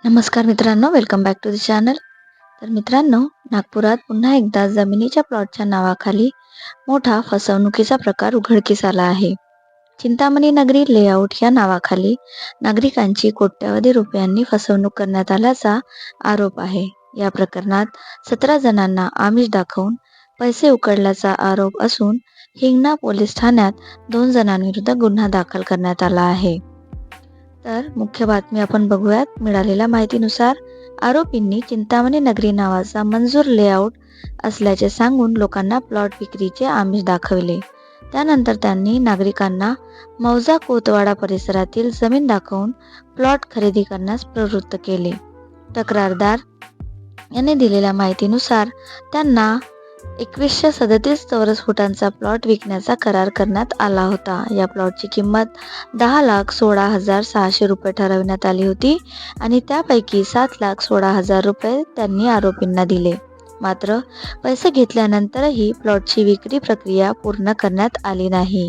नमस्कार मित्रांनो, welcome back to the channel. तर मित्रांनो, नागपुरात पुन्हा एकदा जमिनीच्या प्लॉटच्या नावाखाली मोठा फसवणुकीचा प्रकार उघडकीस आला आहे. चिंतामणी नगरी लेआउट या नावाखाली नागरिकांची कोट्यवधी रुपयांनी फसवणूक करण्यात आल्याचा आरोप आहे. या प्रकरणात 17 जणांना आमिष दाखवून पैसे उकळल्याचा आरोप असून हिंगणा पोलीस ठाण्यात 2 जणांविरुद्ध गुन्हा दाखल करण्यात आला आहे. तर मुख्य बातमी आपण बघूयात. मिळालेल्या माहितीनुसार आरोपींनी चिंतामणी नगरी नावाचा मंजूर लेआउट असल्याचे सांगून लोकांना प्लॉट विक्रीचे आमिष दाखविले. त्यानंतर त्यांनी नागरिकांना मौजा कोतवाडा परिसरातील जमीन दाखवून प्लॉट खरेदी करण्यास प्रवृत्त केले. तक्रारदार यांनी दिलेल्या माहितीनुसार त्यांना 2137 चौरस फुटांचा प्लॉट विकण्याचा करार करण्यात आला होता. या प्लॉटची किंमत 10,16,600 रुपये ठरविण्यात आली होती आणि त्यापैकी 7,16,000 रुपये त्यांनी आरोपींना दिले. मात्र पैसे घेतल्यानंतरही प्लॉटची विक्री प्रक्रिया पूर्ण करण्यात आली नाही.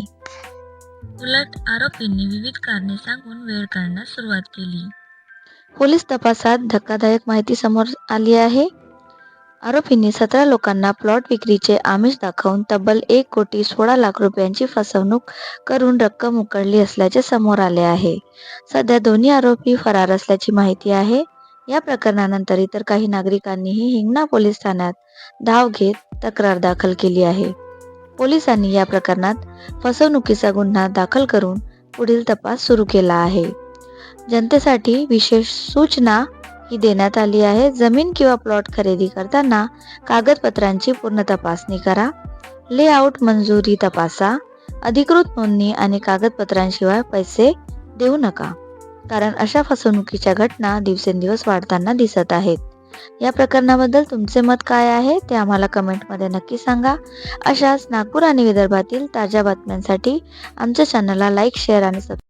उलट आरोपींनी विविध कारणे सांगून वेळ काढण्यास सुरुवात केली. पोलीस तपासात धक्कादायक माहिती समोर आली आहे. आरोपींनी 17 लोकांना प्लॉट विक्रीचे आमिष दाखवून तब्बल 1,16,00,000 रुपयांची फसवणूक करून रक्कम उकळली असल्याचे समोर आले आहे. सध्या दोन्ही आरोपी फरार असल्याची माहिती आहे. या प्रकरणानंतर इतर काही नागरिकांनीही हिंगणा पोलीस ठाण्यात धाव घेत तक्रार दाखल केली आहे. पोलिसांनी या प्रकरणात फसवणुकीचा गुन्हा दाखल करून पुढील तपास सुरू केला आहे. जनतेसाठी विशेष सूचना ही देण्यात आली आहे. जमीन किंवा प्लॉट खरेदी करताना कागदपत्रांची पूर्ण तपासणी करा. लेआउट मंजुरी तपासा. अधिकृत नोंदणी आणि कागदपत्रांशिवाय पैसे देऊ नका, कारण अशा फसवणुकीच्या घटना दिवसेंदिवस वाढताना दिसत आहेत. या प्रकरणाबद्दल तुमचे मत काय आहे ते आम्हाला कमेंटमध्ये नक्की सांगा. अशाच नागपूर आणि विदर्भातील ताज्या बातम्यांसाठी आमच्या चॅनलला लाईक, शेअर आणि सबस्क्राईब